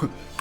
Alright.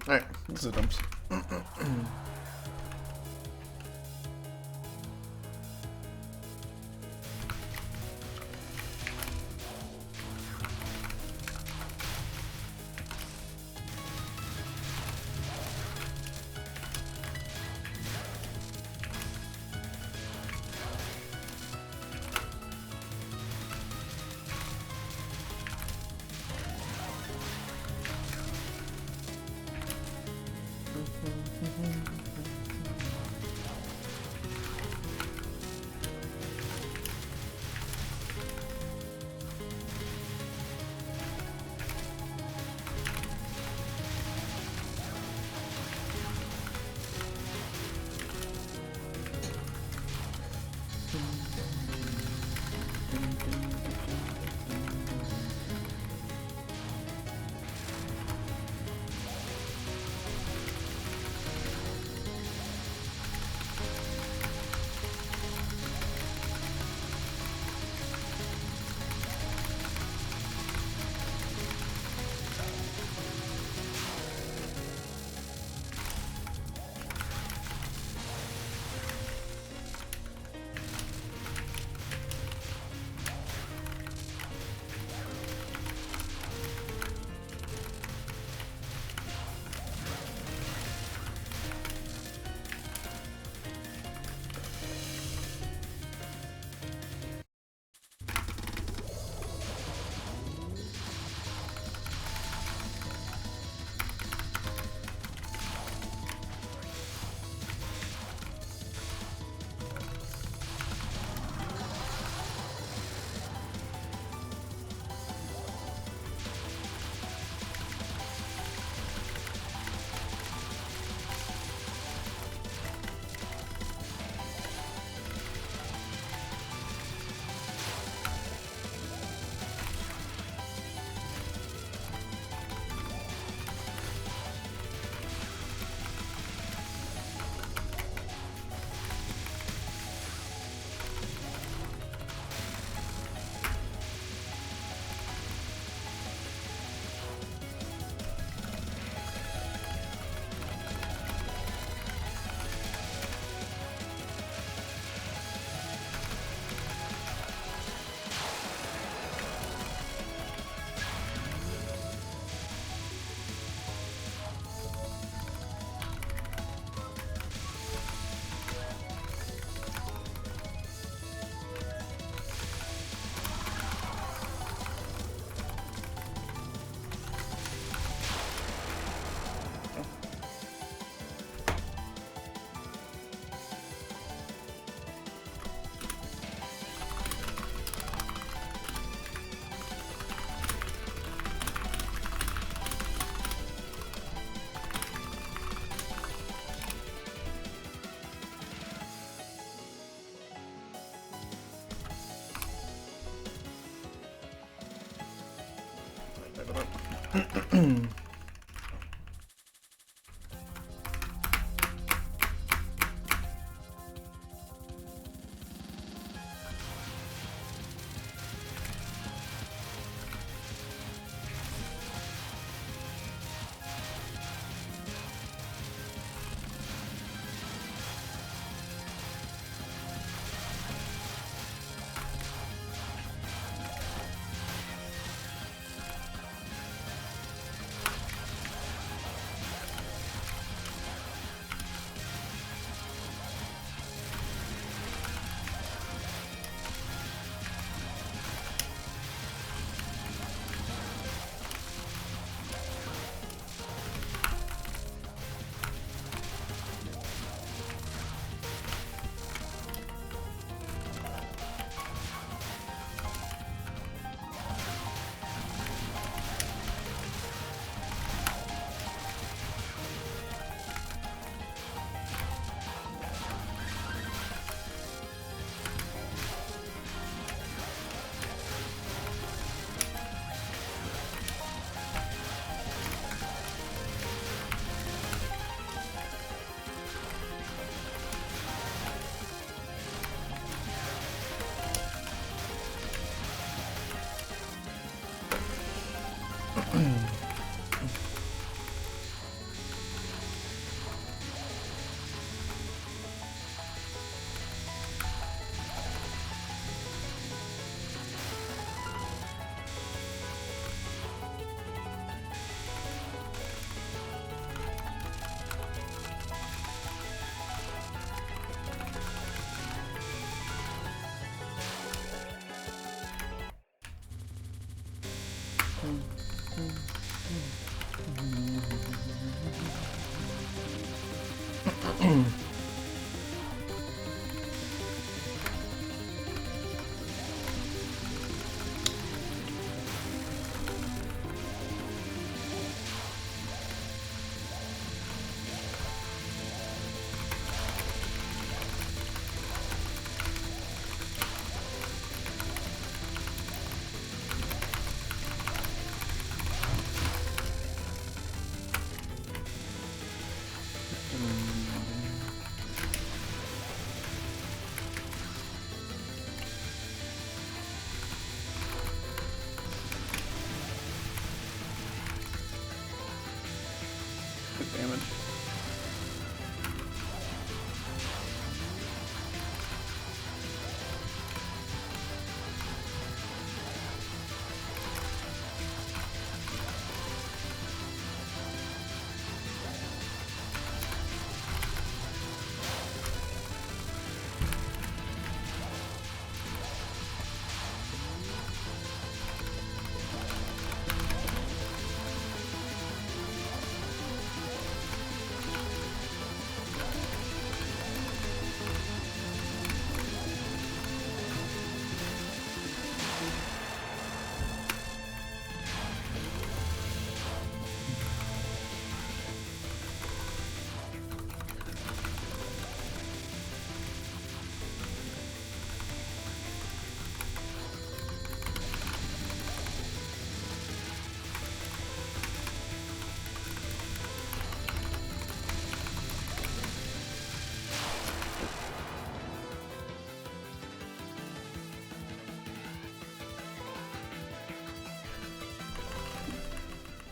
Alright, this is dumps. Damage.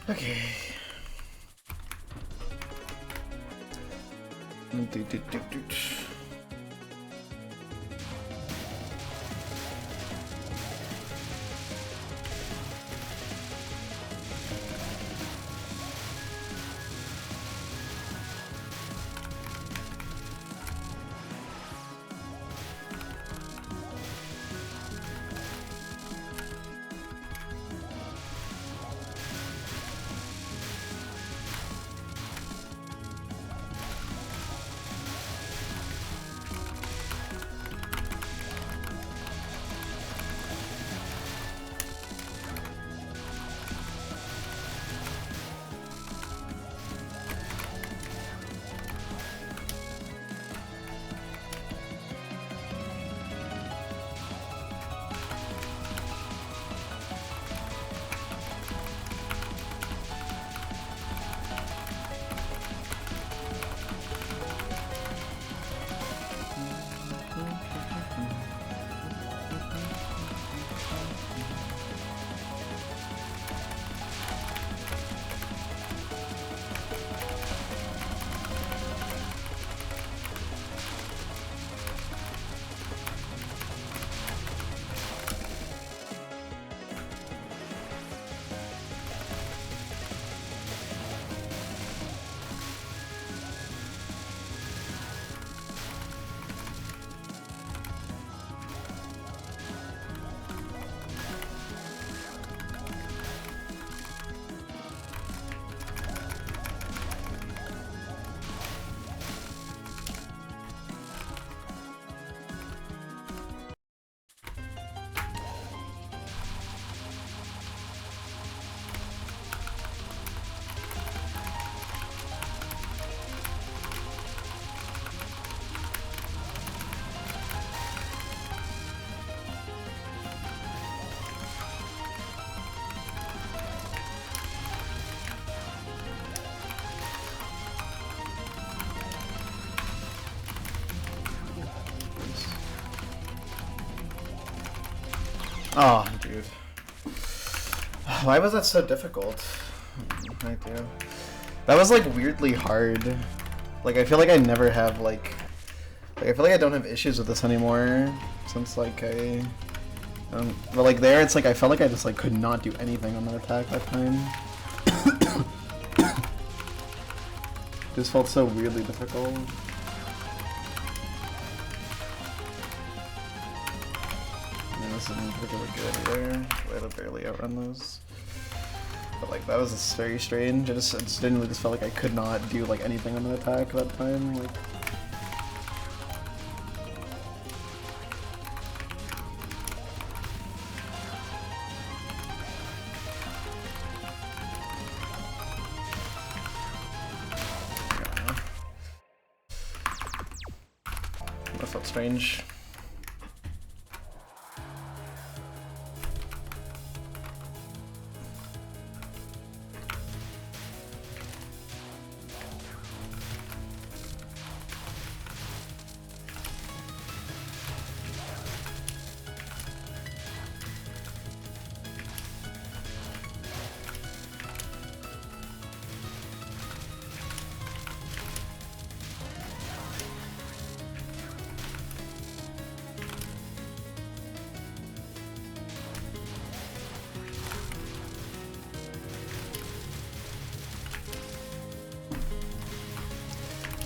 Okay. Oh, dude. Why was that so difficult? Right there. That was like weirdly hard. Like I feel like I never have like I feel like I don't have issues with this anymore since like but like there it's like I felt like I just like could not do anything on that attack that time. Just felt so weirdly difficult. I mean, this isn't particularly good either. I had to barely outrun those. But like that was just very strange. I just genuinely just felt like I could not do like anything on the attack that time. Like that felt strange.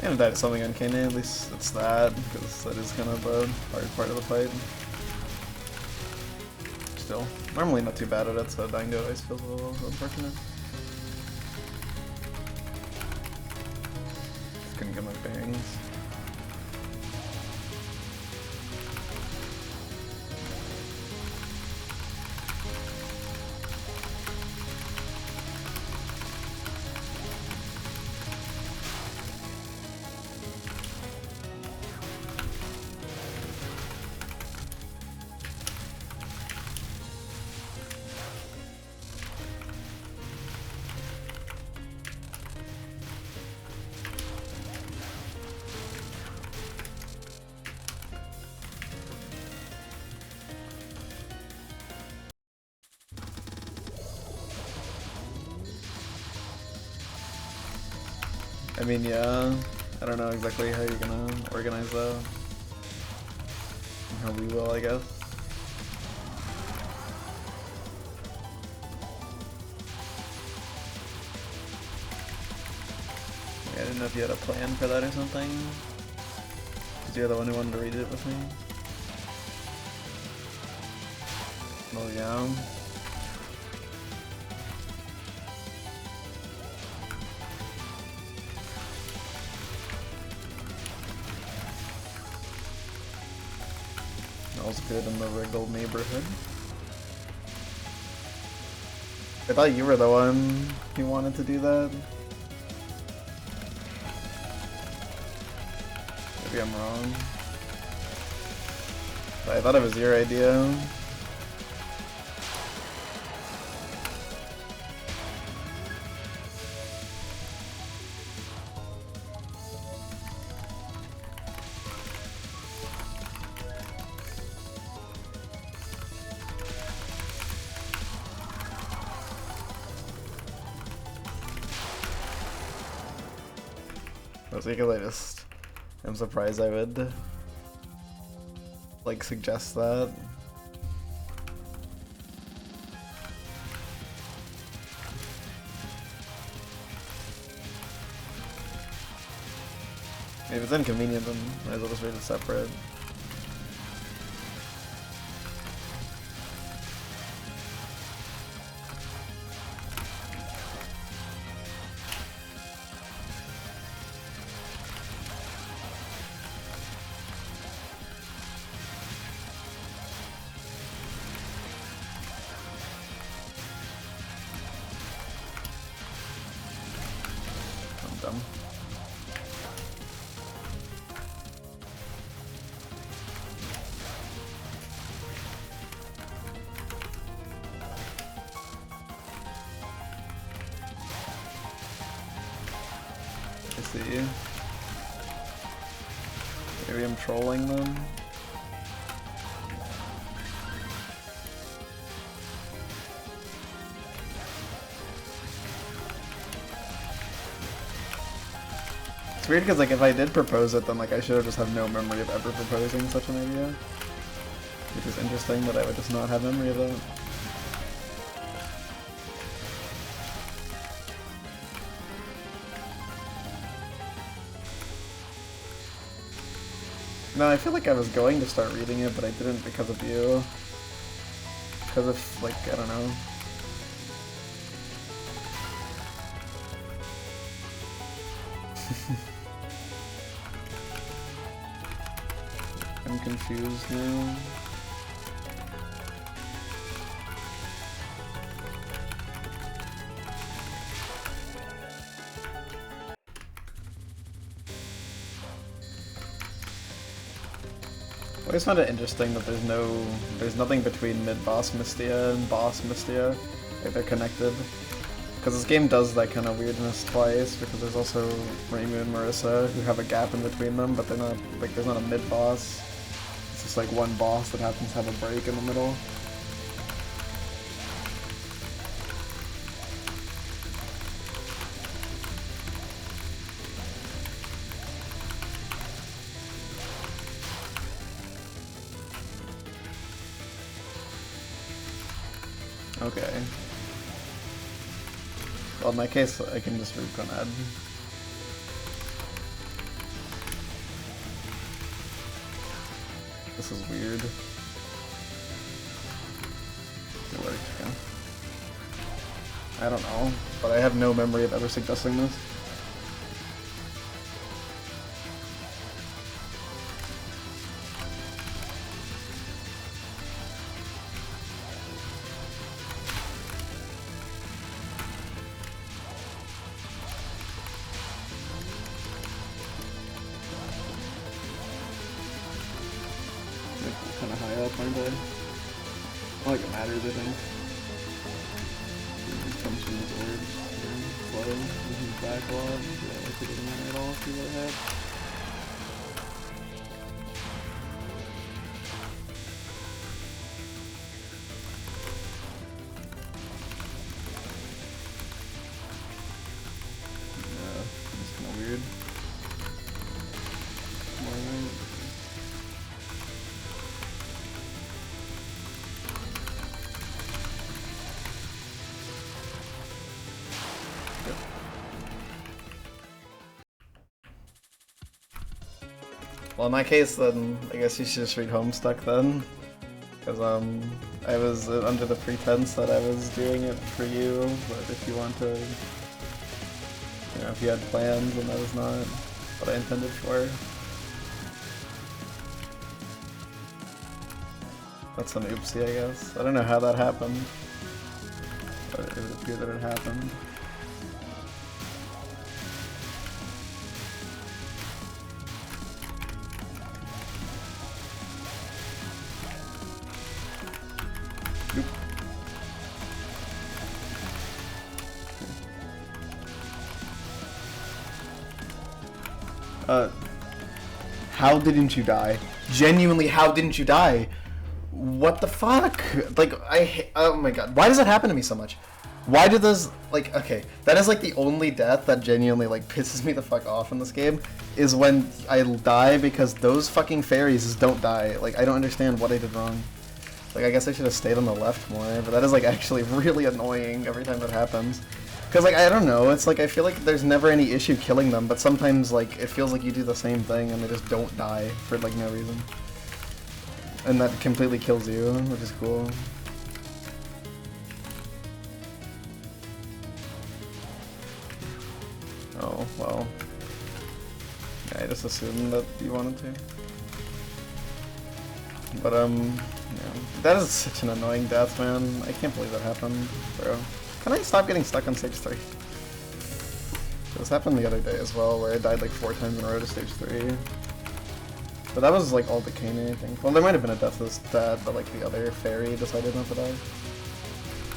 And that is something uncanny, at least it's that, because that is kind of a hard part of the fight. Still, normally not too bad at it, so dying to it always feels a little unfortunate. Just couldn't get my bearings. I mean, yeah, I don't know exactly how you're gonna organize that. How we will, I guess. I didn't know if you had a plan for that or something. Because you're the one who wanted to read it with me. Well, yeah. Smells good in the Wriggle neighborhood. I thought you were the one who wanted to do that. Maybe I'm wrong. But I thought it was your idea. Because I'm surprised I would like suggest that. If it's inconvenient, then might as well just read it separate. See. Maybe I'm trolling them. weird because like if I did propose it, then like I should have just have no memory of ever proposing such an idea. Which is interesting that I would just not have memory of that. No, I feel like I was going to start reading it, but I didn't because of you. Because of, like, I don't know. I'm confused now. I always found it interesting that there's nothing between mid-boss Mystia and boss Mystia. Like they're connected. Because this game does that kind of weirdness twice, because there's also Reimu and Marissa who have a gap in between them, but they're not, like there's not a mid-boss. It's just like one boss that happens to have a break in the middle. Okay. Well, in my case, I can just root Gonad. This is weird. It worked, yeah. I don't know, but I have no memory of ever suggesting this. Kind of high up, aren't I? Not like it matters, I think. It comes from his words. Flow, this is backlog. Yeah, it doesn't matter at all. See what I have. Yeah, it's kind of weird. Well, in my case, then, I guess you should just read Homestuck then. Because, I was under the pretense that I was doing it for you, but if you want to, you know, if you had plans and that was not what I intended for. That's an oopsie, I guess. I don't know how that happened, but it would appear that it happened. How didn't you die? Genuinely, how didn't you die? What the fuck? Like, oh my god. Why does that happen to me so much? Why do those, like, okay, that is like the only death that genuinely, like, pisses me the fuck off in this game, is when I die because those fucking fairies don't die. Like, I don't understand what I did wrong. Like, I guess I should have stayed on the left more, but that is, like, actually really annoying every time that happens. Because, like, I don't know, it's like, I feel like there's never any issue killing them, but sometimes, like, it feels like you do the same thing and they just don't die for, like, no reason. And that completely kills you, which is cool. Oh, well. Yeah, I just assumed that you wanted to. But, yeah. That is such an annoying death, man. I can't believe that happened, bro. Can I stop getting stuck on stage 3? This happened the other day as well, where I died like 4 times in a row to stage 3. But that was like all the Kane, I think. Well, there might have been a death as that, but like the other fairy decided not to die.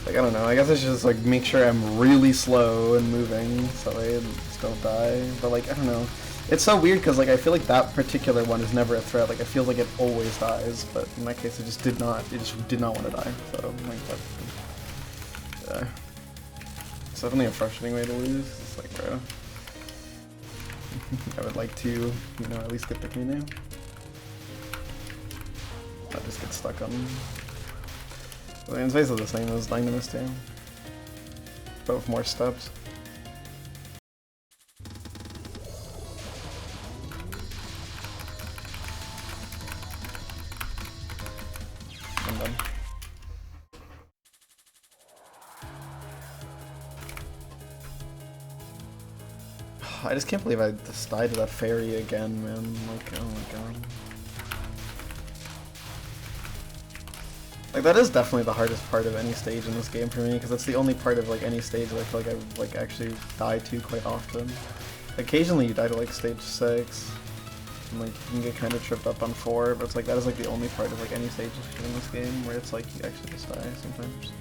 Like, I don't know, I guess I should just like make sure I'm really slow and moving so I just don't die. But like, I don't know. It's so weird because like I feel like that particular one is never a threat. Like, I feel like it always dies, but in my case it just did not want to die. So, like, that, it's definitely a frustrating way to lose. It's like, bro. I would like to, you know, at least get the Kinu. Not just get stuck on... Well, it's basically the same as Dynamis too. But with more steps. I'm done. I just can't believe I just died to that fairy again, man. Like, oh my god. Like, that is definitely the hardest part of any stage in this game for me, because that's the only part of, like, any stage that I feel like I, like, actually die to quite often. Occasionally you die to, like, stage 6, and, like, you can get kind of tripped up on 4, but it's like, that is, like, the only part of, like, any stage in this game where it's, like, you actually just die sometimes.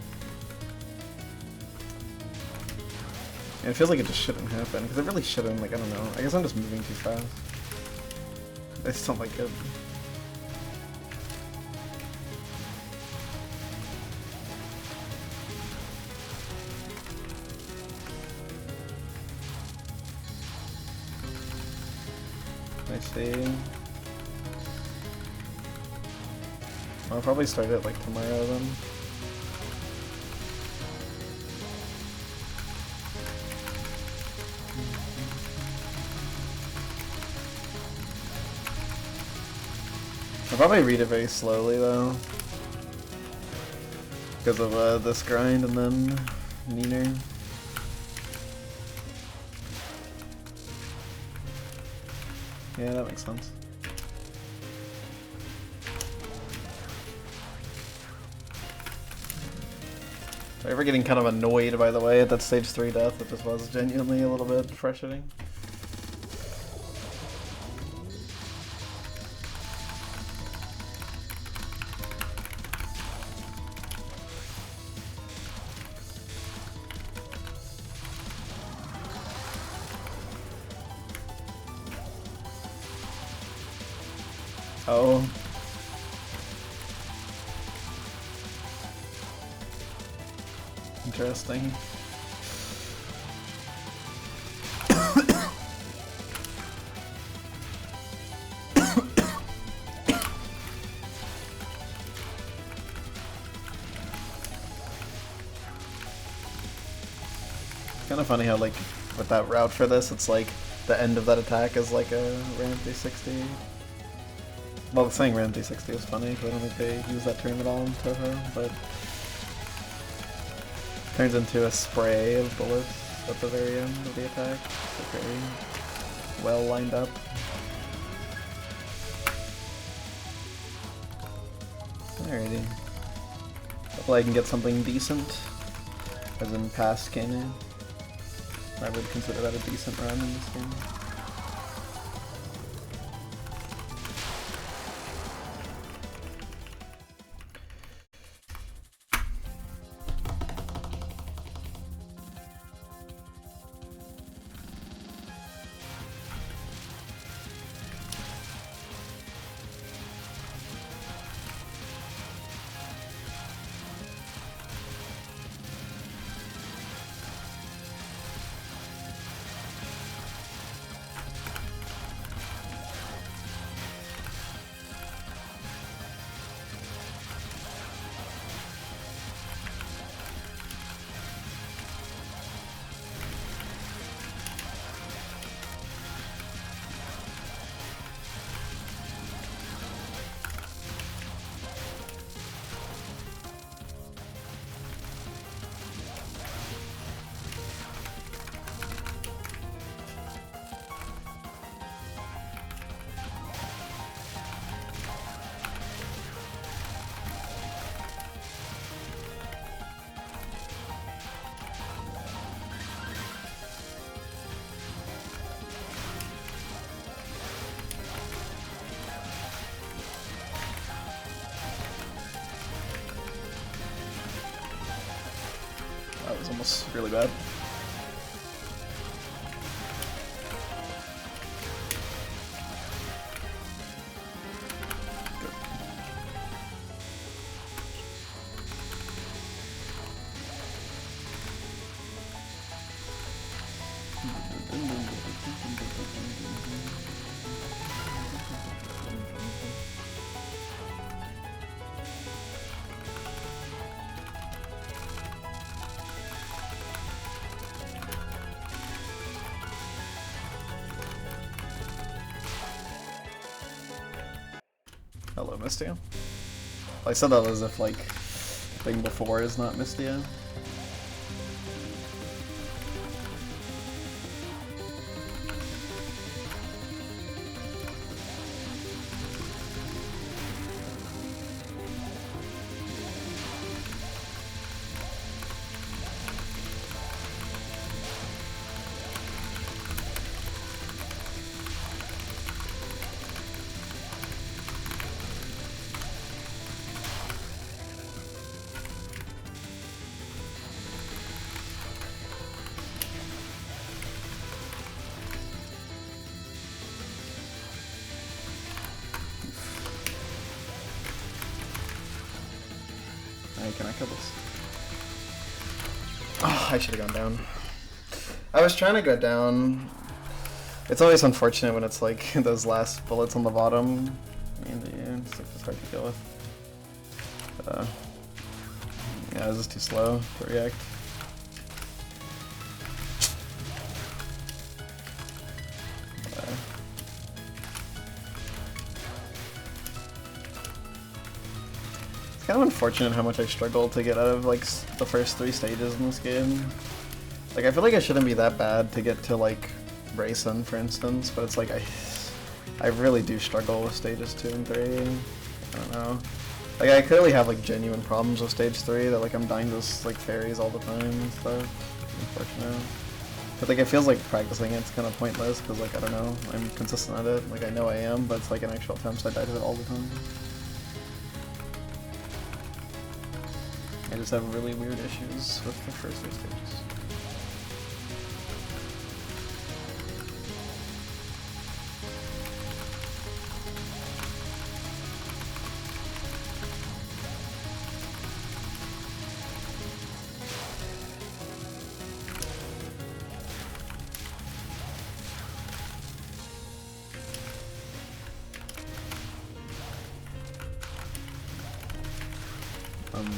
And it feels like it just shouldn't happen, because it really shouldn't, like, I don't know. I guess I'm just moving too fast. I just don't like it. I see. I'll probably start it, like, tomorrow then. I'll probably read it very slowly though, because of this grind and then Neener. Yeah, that makes sense. I'm ever getting kind of annoyed, by the way, at that stage 3 death. It just was genuinely a little bit frustrating. Oh. Interesting. Kind of funny how, like, with that route for this, it's like the end of that attack is like a ramp 360. Well, saying ramp 360 is funny because I don't think they use that term at all in Touhou, but turns into a spray of bullets at the very end of the attack. So very well lined up. Alrighty. Hopefully I can get something decent, as in past Kanu. I would consider that a decent run in this game. That was almost really bad. Good. Mistia. I said that as if like thing before is not Mistia. Can I kill this? Oh, I should have gone down. I was trying to go down. It's always unfortunate when it's like those last bullets on the bottom. And yeah, it's just hard to deal with. Yeah, this is too slow to react. It's kind of unfortunate how much I struggled to get out of like the first 3 stages in this game. Like I feel like I shouldn't be that bad to get to like Brayson, for instance, but it's like I really do struggle with stages 2 and 3. I don't know. Like I clearly have like genuine problems with stage 3 that like I'm dying to like fairies all the time and stuff. Unfortunate. But like it feels like practicing it's kind of pointless because like I don't know, I'm consistent at it. Like I know I am, but it's like in actual attempts I die to it all the time. I just have really weird issues with the first 3 stages. Okay.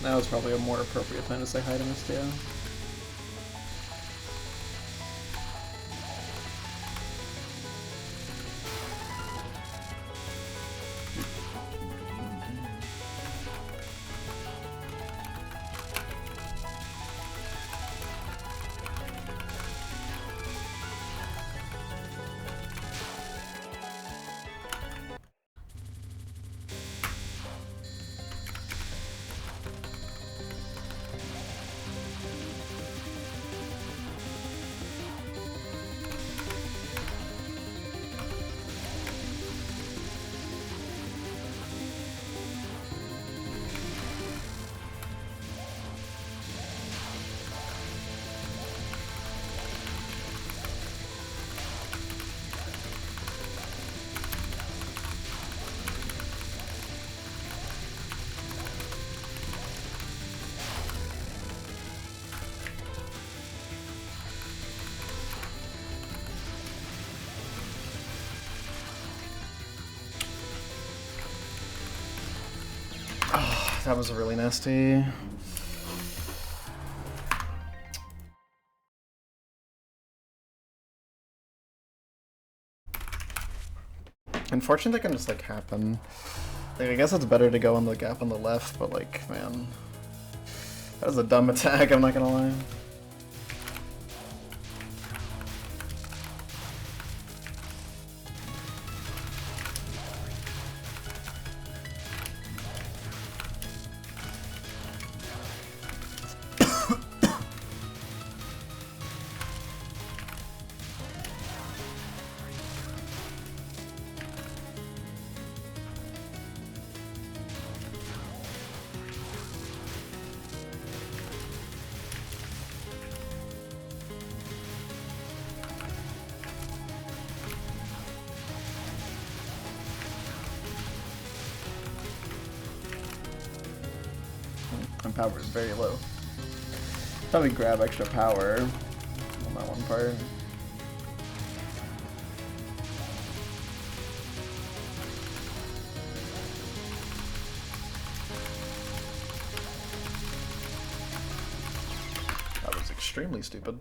Now is probably a more appropriate time to say hi to Miss Teo. That was really nasty. Unfortunately, that can just like happen. Like, I guess it's better to go on the gap on the left, but like, man, that was a dumb attack. I'm not gonna lie. My power is very low. Let me grab extra power on that one part. That was extremely stupid.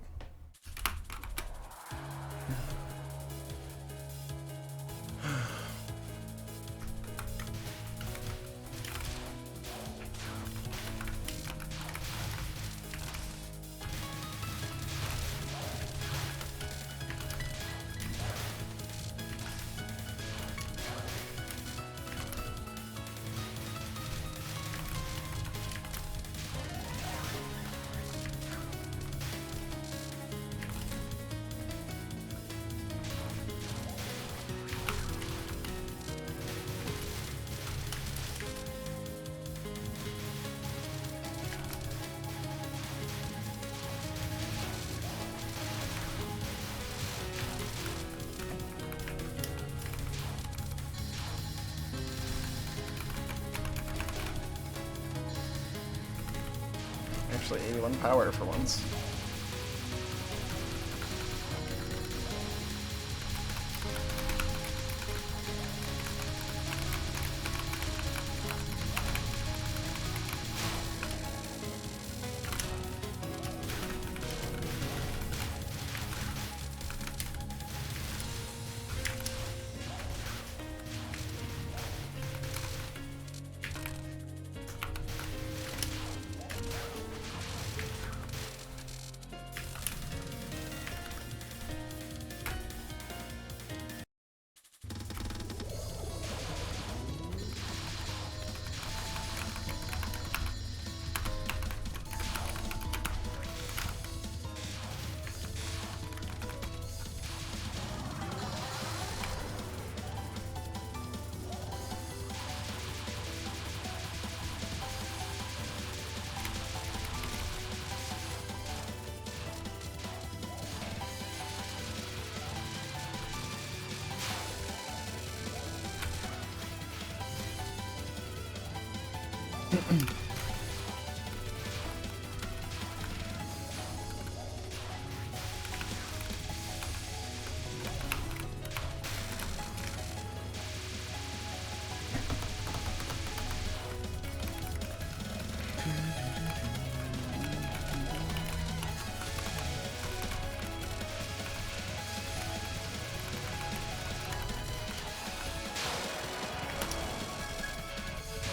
Actually, 81 power for once.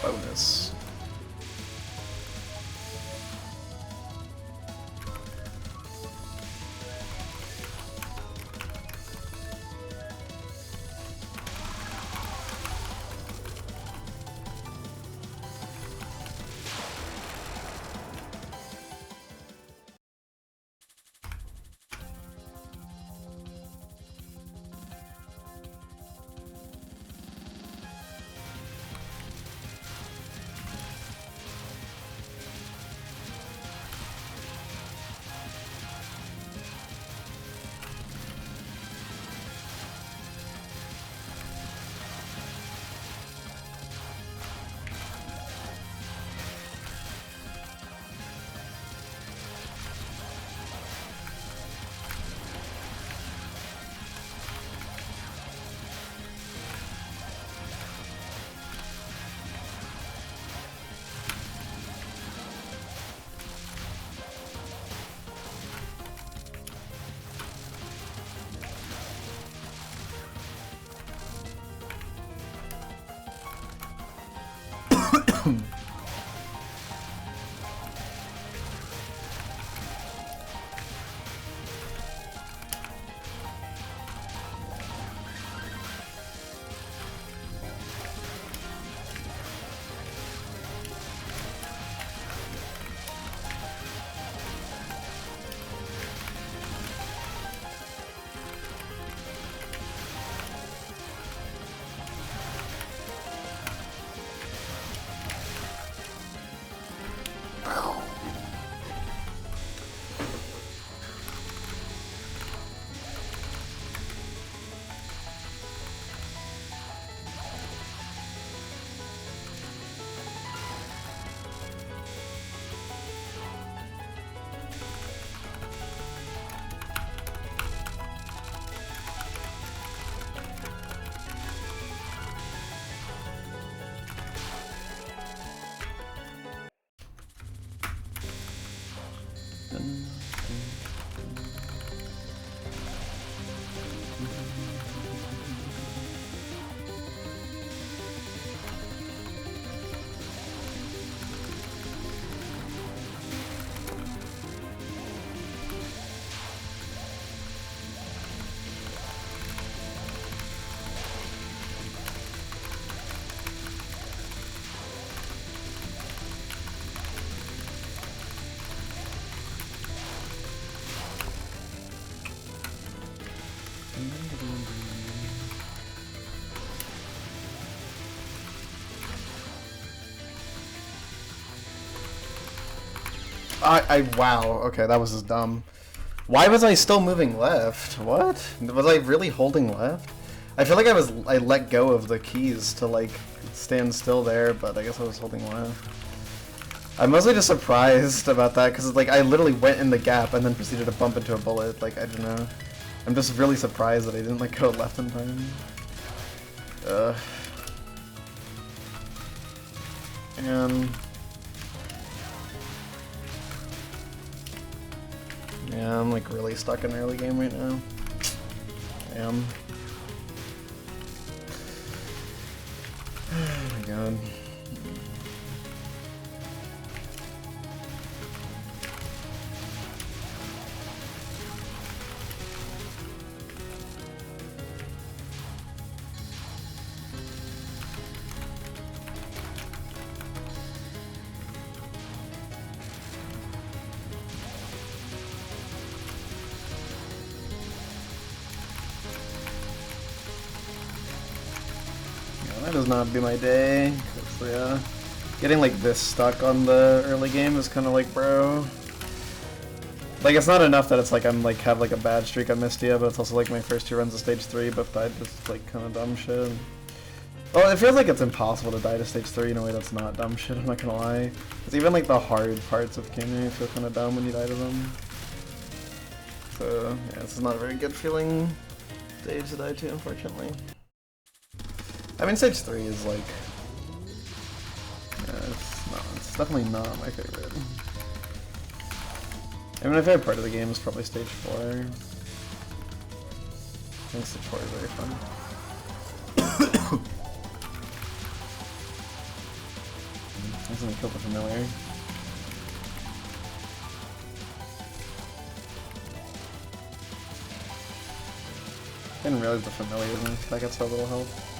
bonus. Wow, okay, that was just dumb. Why was I still moving left? What? Was I really holding left? I feel like I let go of the keys to like stand still there, but I guess I was holding left. I'm mostly just surprised about that because like I literally went in the gap and then proceeded to bump into a bullet. Like I don't know. I'm just really surprised that I didn't like go left in time. And yeah, I'm like really stuck in early game right now. I am. Oh my god. That does not be my day. Yeah, getting like this stuck on the early game is kind of like, bro. Like it's not enough that it's like I'm like have like a bad streak on Mystia, but it's also like my first 2 runs of stage 3, but died just like kind of dumb shit. Well, it feels like it's impossible to die to stage 3 in a way that's not dumb shit. I'm not gonna lie. It's even like the hard parts of Kimi feel kind of dumb when you die to them. So yeah, this is not a very good feeling stage to die to, unfortunately. I mean, stage 3 is like, yeah, it's definitely not my favorite. I mean, my favorite part of the game is probably stage 4. I think stage 4 is very fun. I'm gonna kill the familiar. Didn't realize the familiar isn't that gets so little health.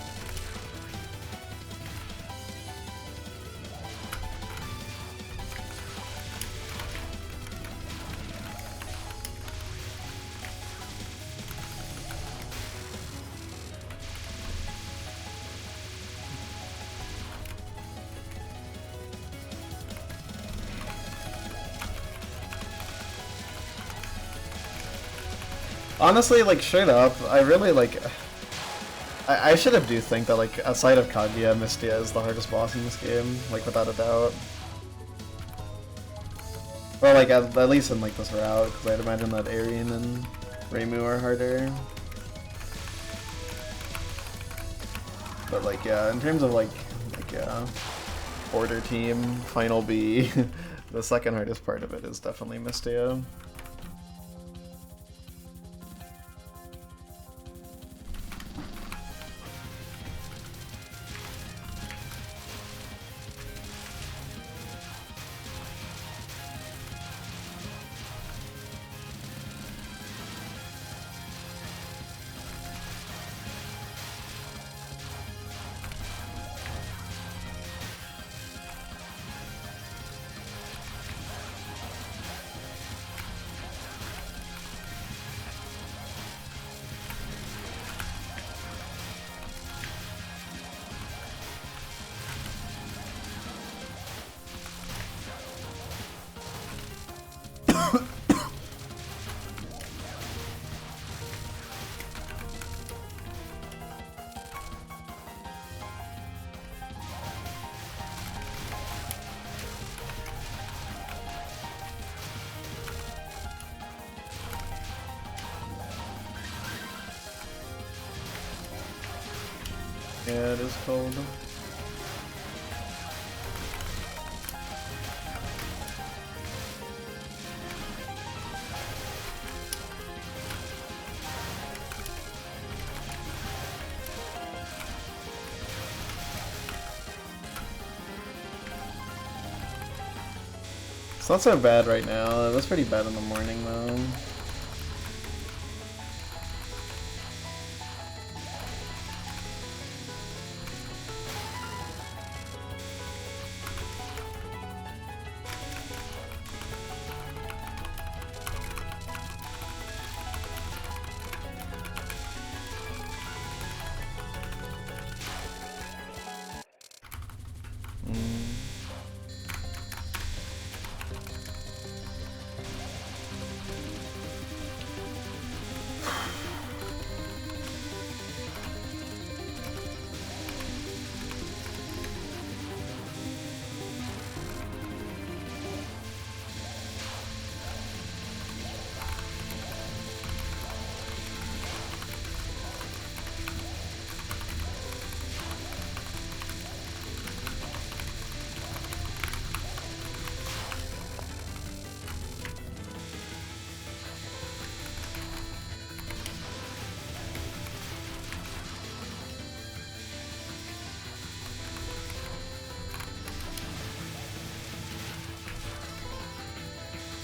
Honestly, like, straight up, I really, like... I should have do think that, like, outside of Kaguya, Mystia is the hardest boss in this game, like, without a doubt. Or, like, at least in, like, this route, because I'd imagine that Arien and Reimu are harder. But, like, yeah, in terms of, like yeah, Border Team, Final B, the second hardest part of it is definitely Mystia. Yeah, it is cold. It's not so bad right now. It was pretty bad in the morning though.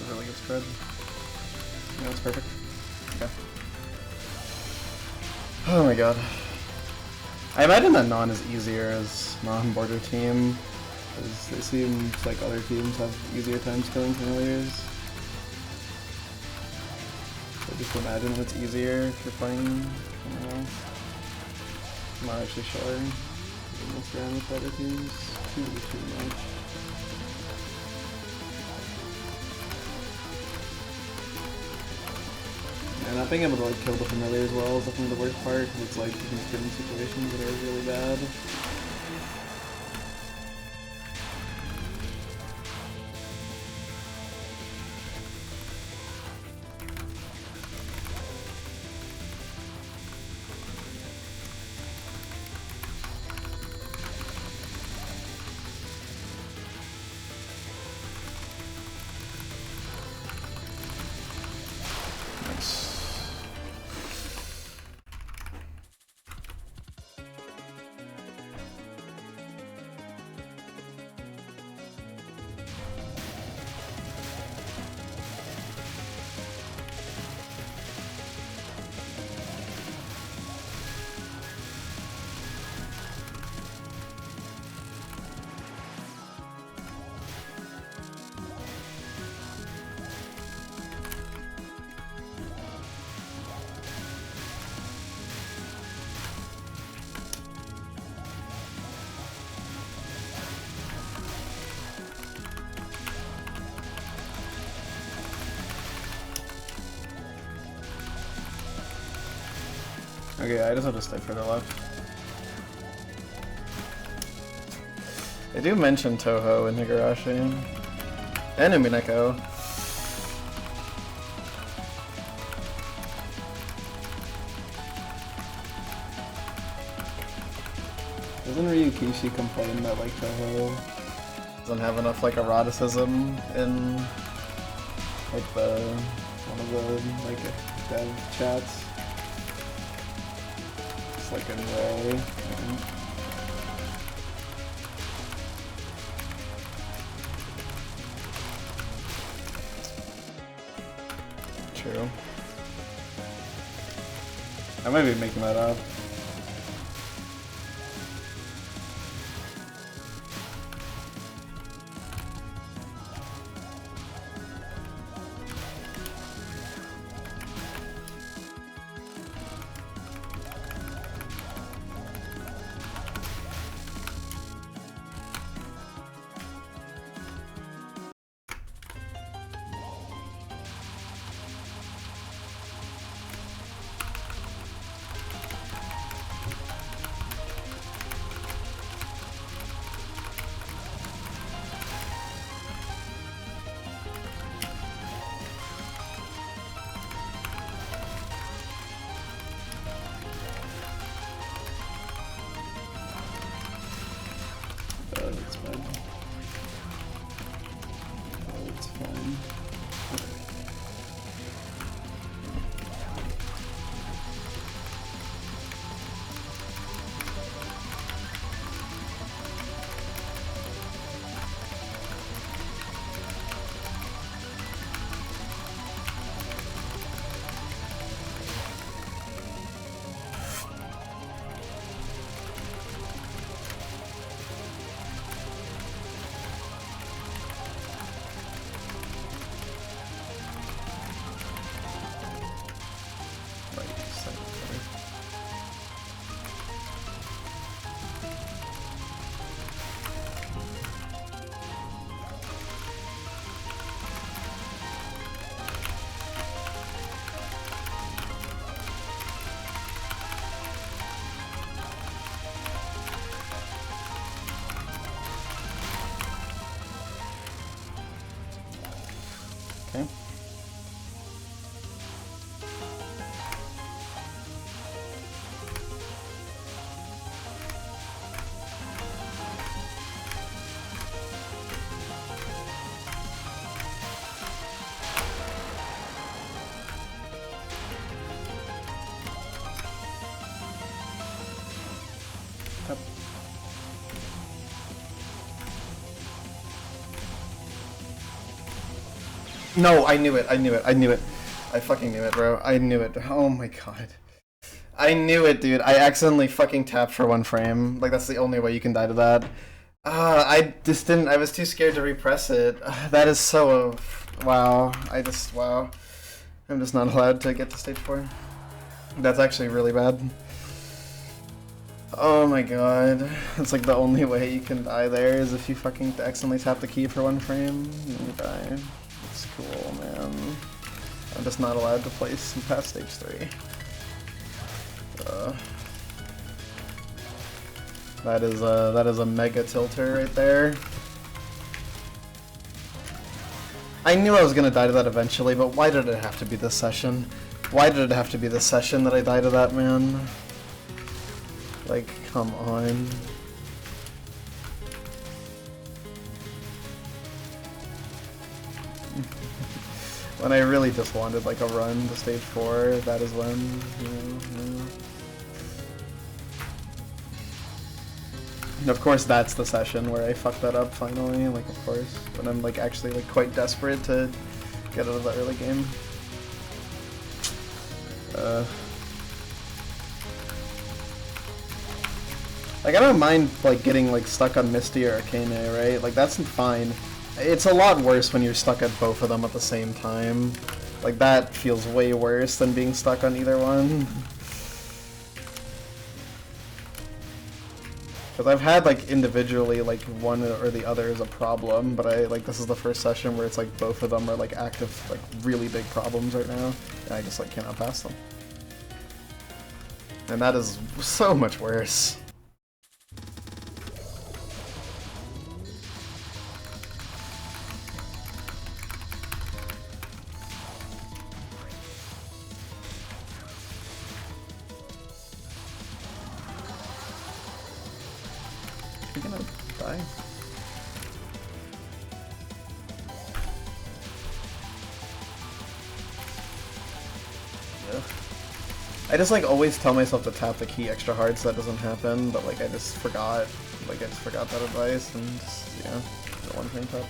Really good spread. Yeah, that's perfect. Okay. Oh my god. I imagine that non is easier as non-border team, because it seems like other teams have easier times killing familiars. So just imagine what's easier if you're playing, I don't know. I'm not actually sure. Mess around with other teams too much. And not being able to like kill the familiar as well is definitely the worst part, because it's like these certain situations that are really bad. Okay, I just have to stay further left. They do mention Touhou and Higurashi. And Umineko. Doesn't Ryukishi complain that like Touhou doesn't have enough like eroticism in like the one of the like dev chats? It's like in Ray. True. I might be making that up. That's fine. That's fine. Okay. Yep. No, I knew it, I knew it, I knew it. I fucking knew it, bro. I knew it. Oh my god. I knew it, dude. I accidentally fucking tapped for 1 frame. Like, that's the only way you can die to that. I just didn't, I was too scared to repress it. That is so, wow. Wow. I'm just not allowed to get to stage 4. That's actually really bad. Oh my god. It's like the only way you can die there is if you fucking accidentally tap the key for 1 frame and you die. It's cool, man. I'm just not allowed to place past stage 3. That is a mega tilter right there. I knew I was gonna die to that eventually, but why did it have to be this session? Why did it have to be this session that I died to that, man? Like, come on. When I really just wanted like a run to stage 4, that is when, And of course that's the session where I fucked that up finally, like of course, when I'm like actually like quite desperate to get out of the early game. Like I don't mind like getting like stuck on Misty or Arcane, right? Like that's fine. It's a lot worse when you're stuck at both of them at the same time. Like that feels way worse than being stuck on either one. Because I've had like individually like one or the other is a problem, but this is the first session where it's like both of them are like active, like really big problems right now, and I just like cannot pass them. And that is so much worse. You're gonna die? Yeah. I just like always tell myself to tap the key extra hard so that doesn't happen, but like I just forgot. Like I just forgot that advice and just, yeah, the one thing tap.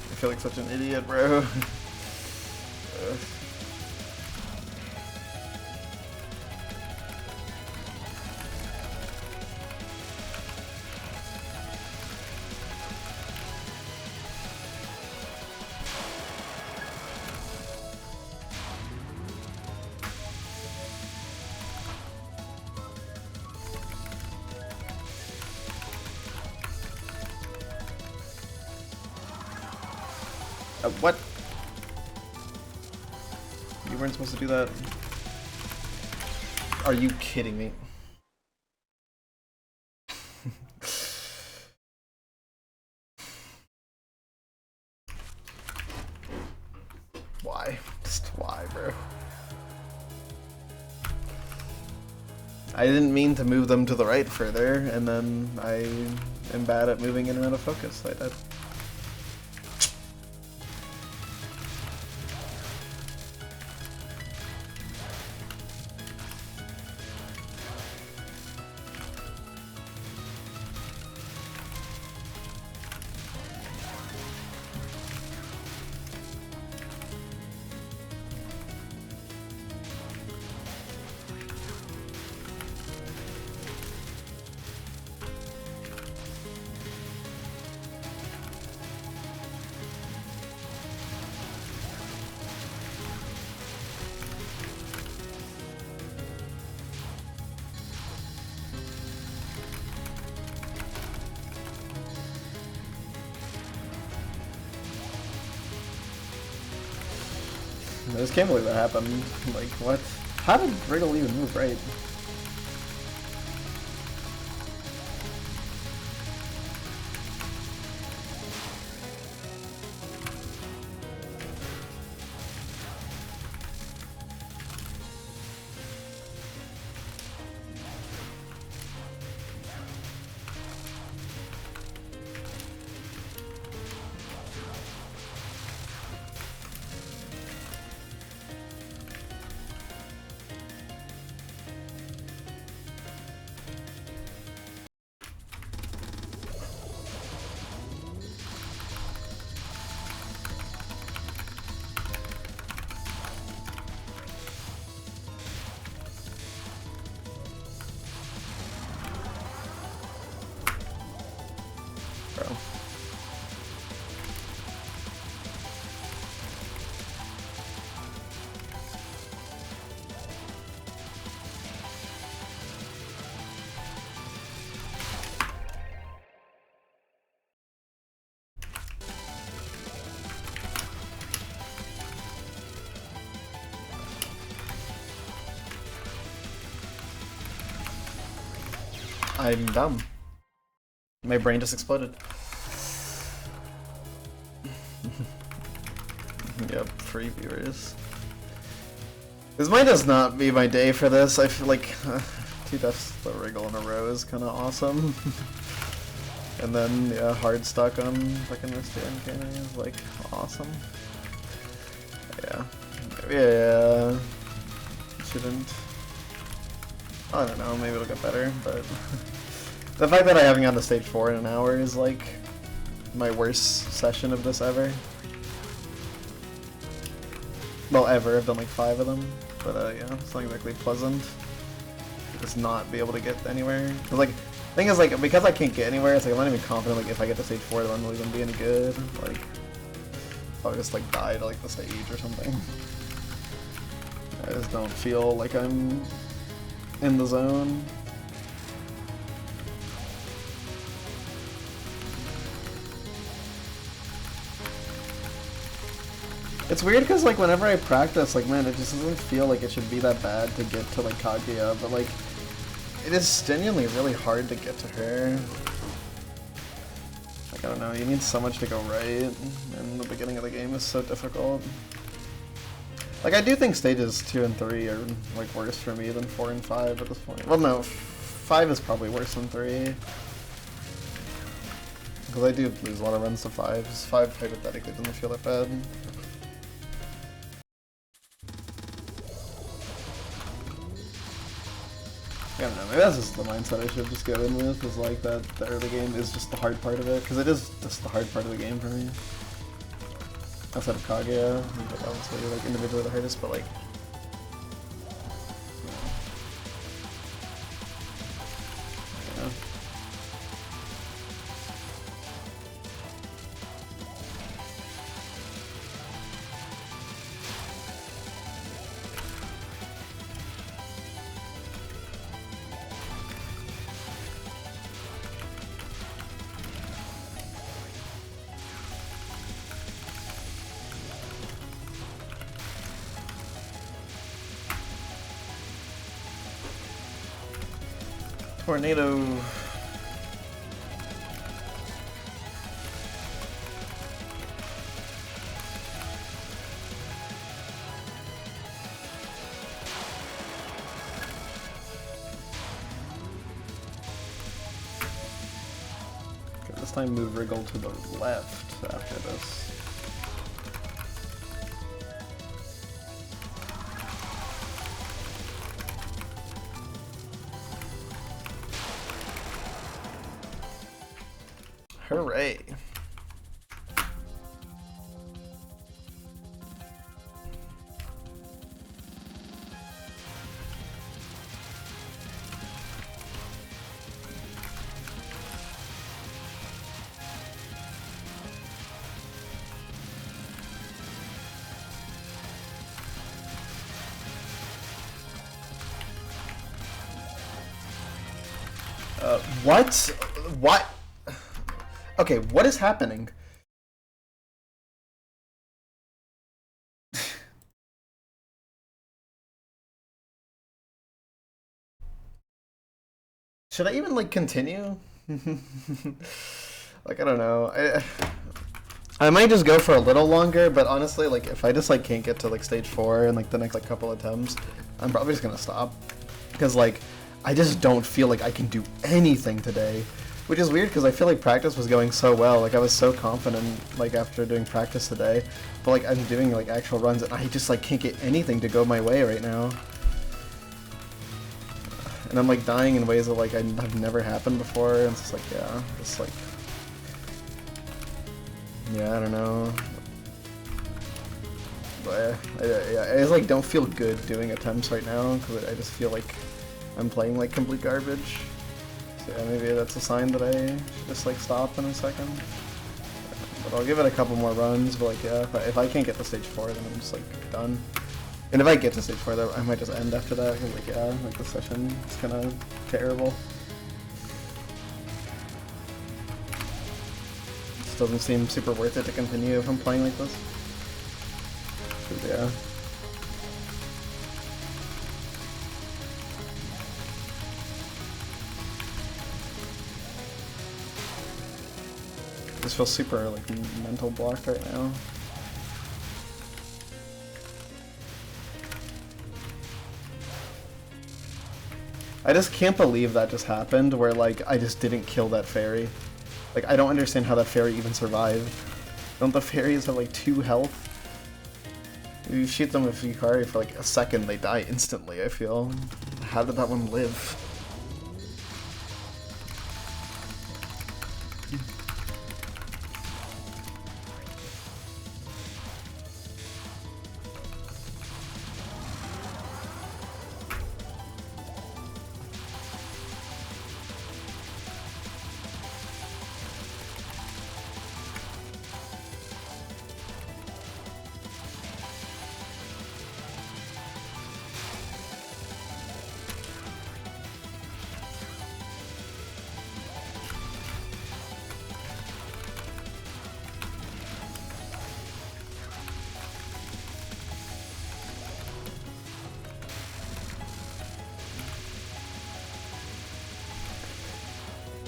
I feel like such an idiot, bro. What? You weren't supposed to do that. Are you kidding me? Why? Just why, bro? I didn't mean to move them to the right further, and then I am bad at moving in and out of focus. I did. I just can't believe that happened. Like, what? How did Wriggle even move right? I'm dumb. My brain just exploded. Yep, free viewers. This might just not be my day for this. I feel like 2 deaths the Wriggle in a row is kind of awesome. And then, yeah, hard stuck on fucking wristband cannon is like awesome. Yeah. Yeah. Shouldn't. I don't know, maybe it'll get better, but the fact that I haven't gotten to stage 4 in an hour is like my worst session of this ever. Well, ever. I've done like 5 of them, but yeah, it's not exactly pleasant. Just not be able to get anywhere. Cause like, the thing is like, because I can't get anywhere, it's like I'm not even confident like if I get to stage 4 then will even be any good. Like, I'll just like die to like the stage or something. I just don't feel like I'm in the zone. It's weird because like whenever I practice, like man, it just doesn't feel like it should be that bad to get to like Kaguya, but like it is genuinely really hard to get to her. Like I don't know, you need so much to go right, and the beginning of the game is so difficult. Like I do think stages 2 and 3 are like worse for me than 4 and 5 at this point. Well no, 5 is probably worse than 3. Because I do lose a lot of runs to 5. 5 hypothetically doesn't feel that bad. I don't know, maybe that's just the mindset I should just go in with, is like that the early game is just the hard part of it, because it is just the hard part of the game for me. Outside of Kaguya, obviously like individually the hardest, but like... Yeah. Tornado. Okay, this time move Wriggle to the left after this. Hooray. What? What? Okay, what is happening? Should I even, like, continue? Like, I don't know. I might just go for a little longer, but honestly, like, if I just, like, can't get to, like, stage 4 in, like, the next, like, couple attempts, I'm probably just gonna stop. Because, like, I just don't feel like I can do anything today. Which is weird because I feel like practice was going so well, like I was so confident like after doing practice today, but like I'm doing like actual runs and I just like can't get anything to go my way right now. And I'm like dying in ways that like have never happened before, and it's just like, yeah, it's like, yeah, I don't know. But I just like don't feel good doing attempts right now because I just feel like I'm playing like complete garbage. So yeah, maybe that's a sign that I should just like stop in a second. But I'll give it a couple more runs, but like yeah, if I can't get to stage 4 then I'm just like done. And if I get to stage 4 though, I might just end after that, because like yeah, like the session is kind of terrible. It doesn't seem super worth it to continue if I'm playing like this. 'Cause, yeah. I just feel super like mental blocked right now. I just can't believe that just happened, where like I just didn't kill that fairy. Like I don't understand how that fairy even survived. Don't the fairies have like 2 health? If you shoot them with Yukari for like a second, they die instantly, I feel. How did that one live?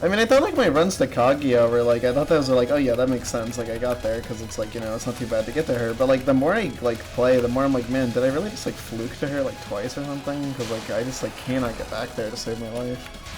I mean, I thought like my runs to Kaguya were like, I thought those were like, oh yeah, that makes sense. Like I got there because it's like, you know, it's not too bad to get to her. But like the more I like play, the more I'm like, man, did I really just like fluke to her like twice or something? Because like I just like cannot get back there to save my life.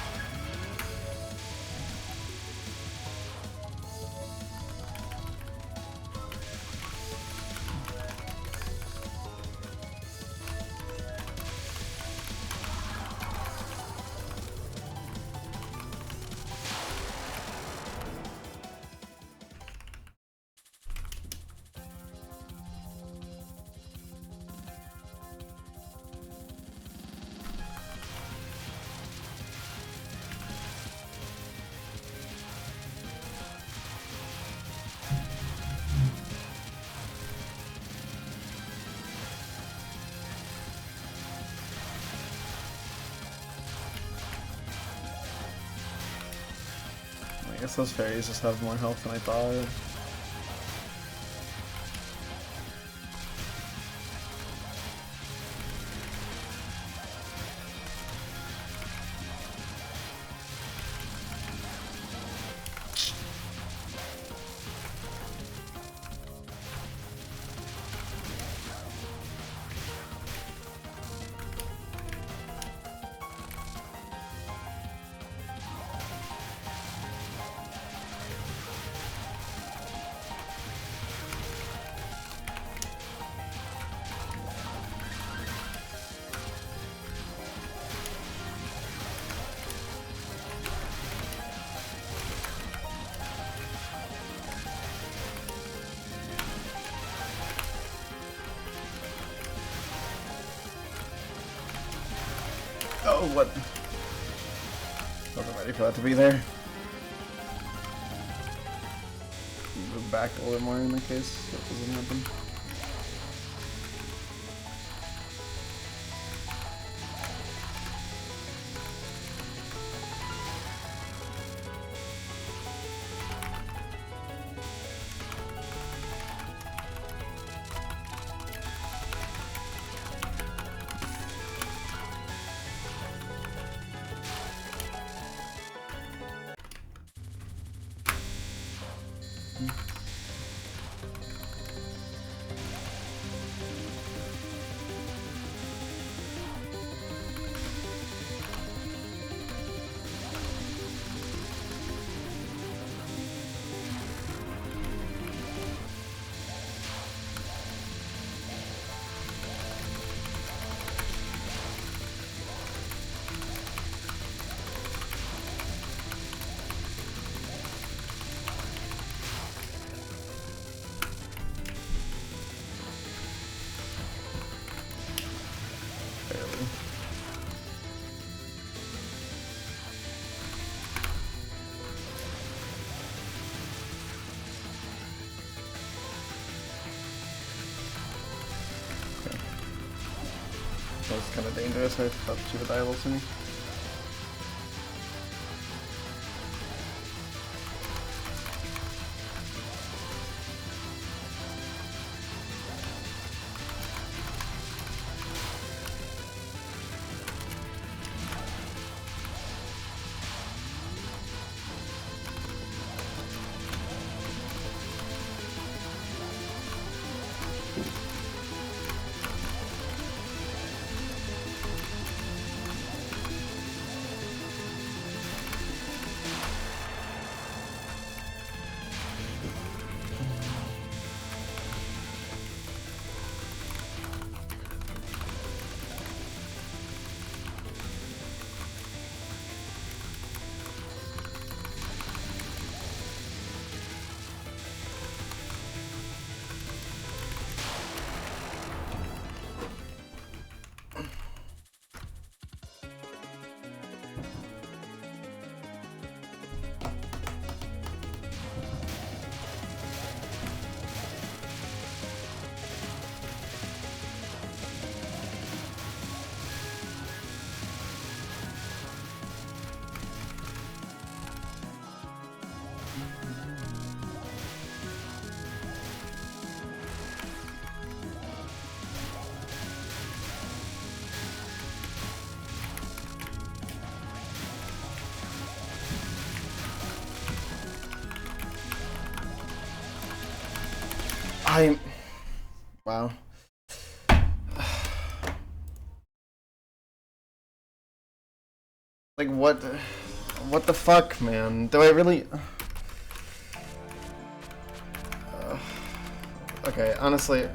I guess those fairies just have more health than I thought. Oh, what? Wasn't ready for that to be there. Move back a little bit more in the case that doesn't happen. That was kind of dangerous. I thought she would die a little sooner. Wow. Like, what the fuck, man? Do I really... Okay, honestly...